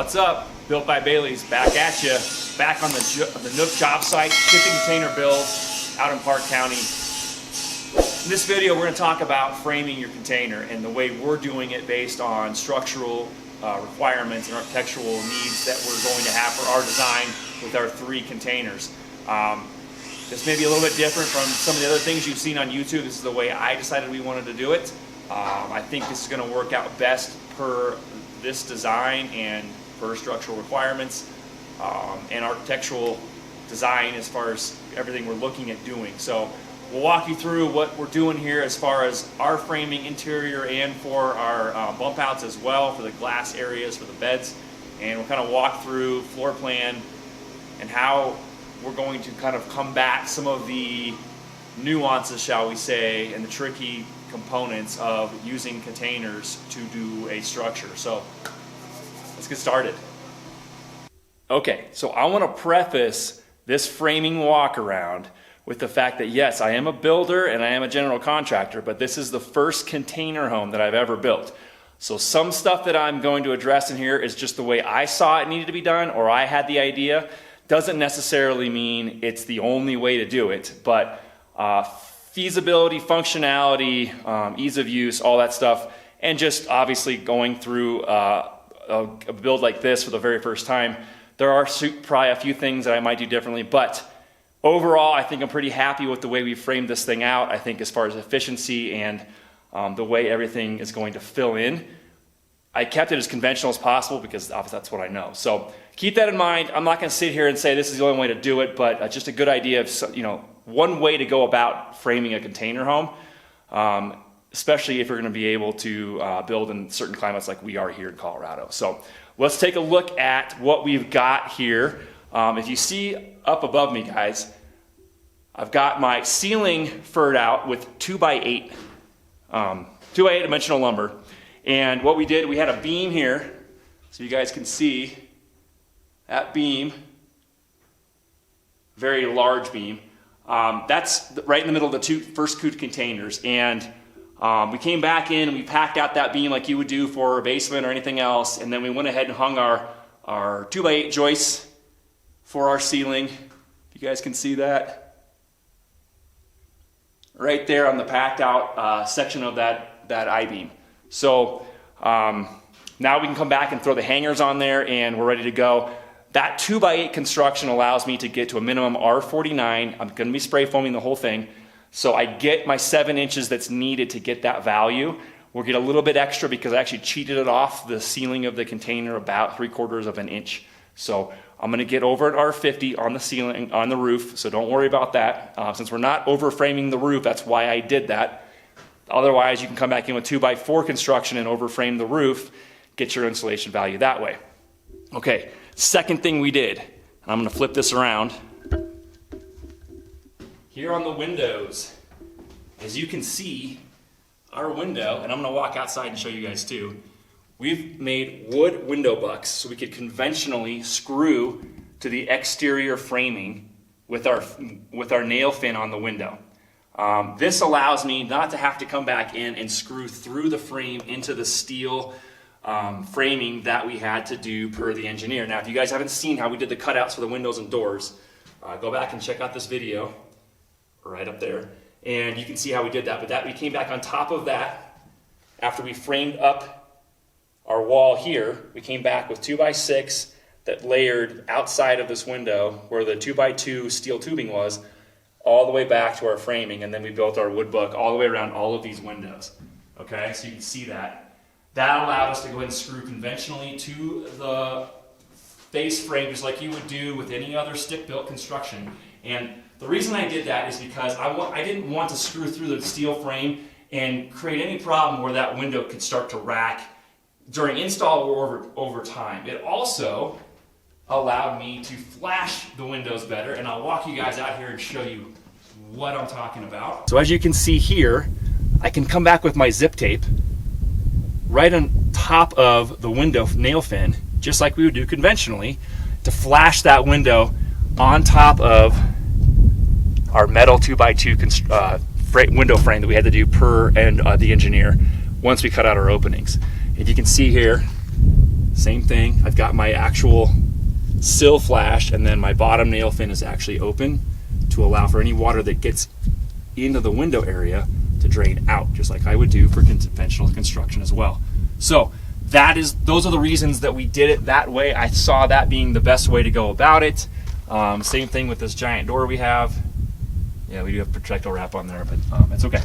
What's up? Built by Bailey's back at you, back on the Nook job site, shipping container builds out in Park County. In this video, we're going to talk about framing your container and the way we're doing it based on structural requirements and architectural needs that we're going to have for our design with our 3 containers. This may be a little bit different from some of the other things you've seen on YouTube. This is the way I decided we wanted to do it. I think this is going to work out best per this design and per structural requirements and architectural design as far as everything we're looking at doing. So we'll walk you through what we're doing here as far as our framing interior and for our bump outs as well, for the glass areas, for the beds. And we'll kind of walk through floor plan and how we're going to kind of combat some of the nuances, shall we say, and the tricky components of using containers to do a structure. So let's get started. Okay, so I want to preface this framing walk around with the fact that yes, I am a builder and I am a general contractor, but this is the first container home that I've ever built. So some stuff that I'm going to address in here is just the way I saw it needed to be done, or I had the idea. Doesn't necessarily mean it's the only way to do it, but feasibility, functionality, ease of use, all that stuff, and just obviously going through a build like this for the very first time, there are probably a few things that I might do differently, but overall I think I'm pretty happy with the way we framed this thing out. I think as far as efficiency and the way everything is going to fill in, I kept it as conventional as possible because obviously that's what I know. So keep that in mind. I'm not going to sit here and say this is the only way to do it, but just a good idea of, you know, one way to go about framing a container home, especially if you're going to be able to build in certain climates like we are here in Colorado. So let's take a look at what we've got here. If you see up above me, guys, I've got my ceiling furred out with 2x8 dimensional lumber. And what we did, we had a beam here, so you guys can see that beam, very large beam. That's right in the middle of the first 2 containers. And we came back in and we packed out that beam like you would do for a basement or anything else. And then we went ahead and hung our 2x8 joists for our ceiling. You guys can see that right there on the packed out section of that I-beam. So now we can come back and throw the hangers on there and we're ready to go. That 2x8 construction allows me to get to a minimum R49. I'm going to be spray foaming the whole thing. So I get my 7 inches that's needed to get that value. We'll get a little bit extra because I actually cheated it off the ceiling of the container about 3/4 of an inch. So I'm going to get over at R50 on the ceiling, on the roof. So don't worry about that. Since we're not over framing the roof, that's why I did that. Otherwise, you can come back in with 2x4 construction and overframe the roof, get your insulation value that way. Okay, second thing we did, and I'm going to flip this around. Here on the windows, as you can see, our window, and I'm going to walk outside and show you guys too, we've made wood window bucks so we could conventionally screw to the exterior framing with our nail fin on the window. This allows me not to have to come back in and screw through the frame into the steel framing that we had to do per the engineer. Now, if you guys haven't seen how we did the cutouts for the windows and doors, go back and check out this video right up there, and you can see how we did that. But that we came back on top of that after we framed up our wall here. We came back with 2x6 that layered outside of this window where the 2x2 steel tubing was, all the way back to our framing, and then we built our wood book all the way around all of these windows. Okay, so you can see that. That allowed us to go ahead and screw conventionally to the face frame just like you would do with any other stick-built construction. And the reason I did that is because I didn't want to screw through the steel frame and create any problem where that window could start to rack during install or over time. It also allowed me to flash the windows better, and I'll walk you guys out here and show you what I'm talking about. So as you can see here, I can come back with my zip tape right on top of the window nail fin, just like we would do conventionally, to flash that window on top of our metal 2x2 window frame that we had to do per the engineer once we cut out our openings. And you can see here, Same thing. I've got my actual sill flash, and then my bottom nail fin is actually open to allow for any water that gets into the window area to drain out, just like I would do for conventional construction as well. So those are the reasons that we did it that way. I saw that being the best way to go about it. Same thing with this giant door we have. Yeah, we do have protectile wrap on there, but it's okay.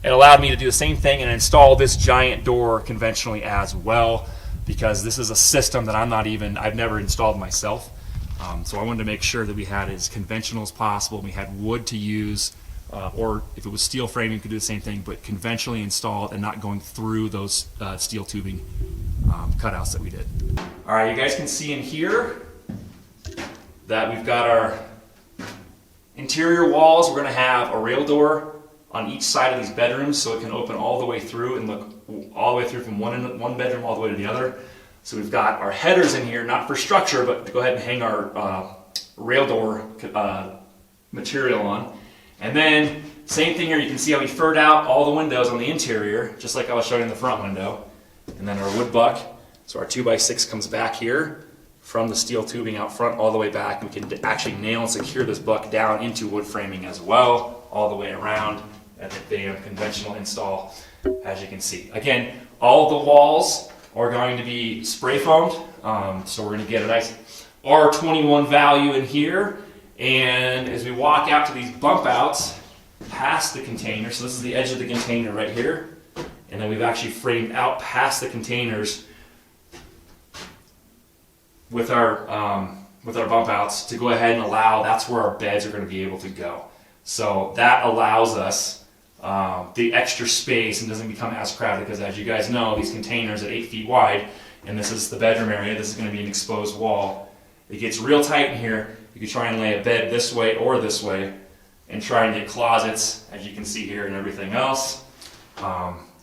It allowed me to do the same thing and install this giant door conventionally as well, because this is a system that I've never installed myself. So I wanted to make sure that we had it as conventional as possible. We had wood to use, or if it was steel framing, we could do the same thing, but conventionally installed and not going through those steel tubing cutouts that we did. All right, you guys can see in here that we've got our interior walls. We're going to have a rail door on each side of these bedrooms, so it can open all the way through and look all the way through from one bedroom all the way to the other. So we've got our headers in here, not for structure, but to go ahead and hang our rail door material on. And then same thing here, you can see how we furred out all the windows on the interior, just like I was showing in the front window. And then our wood buck, so our 2x6 comes back here from the steel tubing out front all the way back. We can actually nail and secure this buck down into wood framing as well, all the way around. And the conventional install, as you can see. Again, all of the walls are going to be spray foamed, so we're going to get a nice R21 value in here. And as we walk out to these bump outs past the container, so this is the edge of the container right here, and then we've actually framed out past the containers with our bump outs to go ahead and allow, that's where our beds are going to be able to go. So that allows us the extra space and doesn't become as crowded, because as you guys know, these containers at 8 feet wide, and this is the bedroom area, this is going to be an exposed wall. It gets real tight in here. You can try and lay a bed this way or this way and try and get closets, as you can see here, and everything else.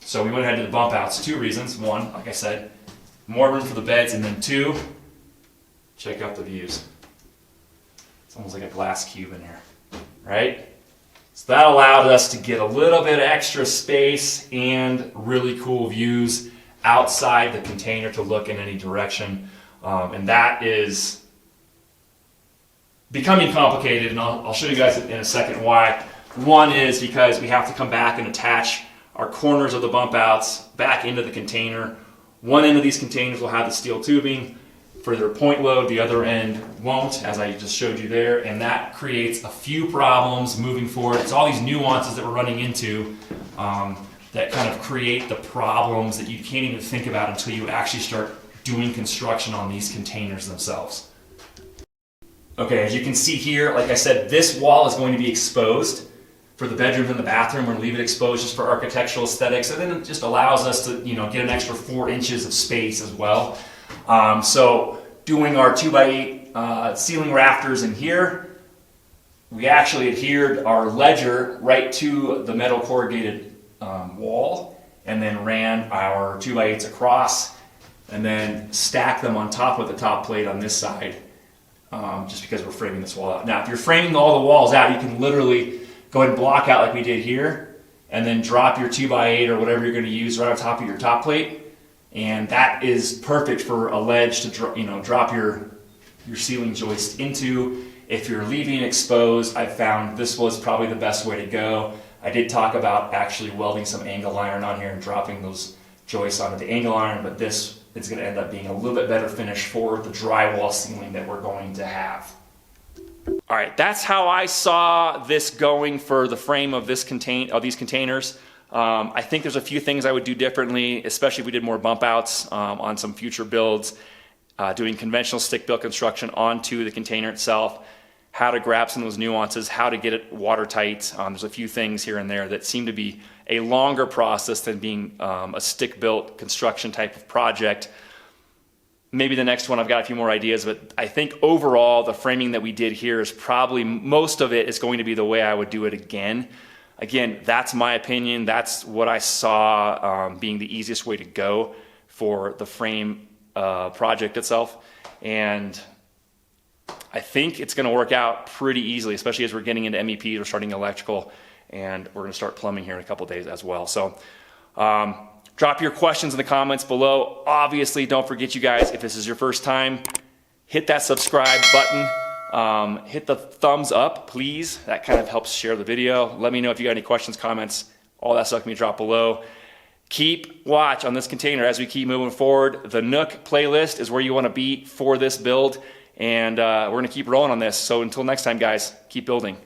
So we went ahead to the bump outs. 2 reasons. 1, like I said, more room for the beds, and then 2, check out the views. It's almost like a glass cube in here, right? So that allowed us to get a little bit extra space and really cool views outside the container to look in any direction. And that is becoming complicated, and I'll show you guys in a second why. 1 is because we have to come back and attach our corners of the bump outs back into the container. One end of these containers will have the steel tubing for their point load, the other end won't, as I just showed you there, and that creates a few problems moving forward. It's all these nuances that we're running into that kind of create the problems that you can't even think about until you actually start doing construction on these containers themselves. Okay, as you can see here, like I said, this wall is going to be exposed for the bedrooms and the bathroom. We're going to leave it exposed just for architectural aesthetics, and then it just allows us to, get an extra 4 inches of space as well. So doing our 2x8 ceiling rafters in here, we actually adhered our ledger right to the metal corrugated wall, and then ran our 2x8s across, and then stacked them on top of the top plate on this side, just because we're framing this wall out. Now, if you're framing all the walls out, you can literally go ahead and block out like we did here, and then drop your 2x8 or whatever you're going to use right on top of your top plate. And that is perfect for a ledge to drop your ceiling joist into. If you're leaving it exposed, I found this was probably the best way to go. I did talk about actually welding some angle iron on here and dropping those joists onto the angle iron, but this is going to end up being a little bit better finish for the drywall ceiling that we're going to have. All right, that's how I saw this going for the frame of these containers. I think there's a few things I would do differently, especially if we did more bump outs on some future builds, doing conventional stick built construction onto the container itself, how to grab some of those nuances, how to get it watertight. There's a few things here and there that seem to be a longer process than being a stick built construction type of project. Maybe the next one I've got a few more ideas, but I think overall the framing that we did here is probably, most of it is going to be the way I would do it again. Again, that's my opinion. That's what I saw being the easiest way to go for the frame project itself. And I think it's going to work out pretty easily, especially as we're getting into MEPs, we're starting electrical, and we're going to start plumbing here in a couple days as well. So Drop your questions in the comments below. Obviously, don't forget, you guys, if this is your first time, hit that subscribe button. Hit the thumbs up, please. That kind of helps share the video. Let me know if you got any questions, comments, all that stuff can be dropped below. Keep watch on this container as we keep moving forward. The Nook playlist is where you want to be for this build, and we're going to keep rolling on this. So until next time, guys, keep building.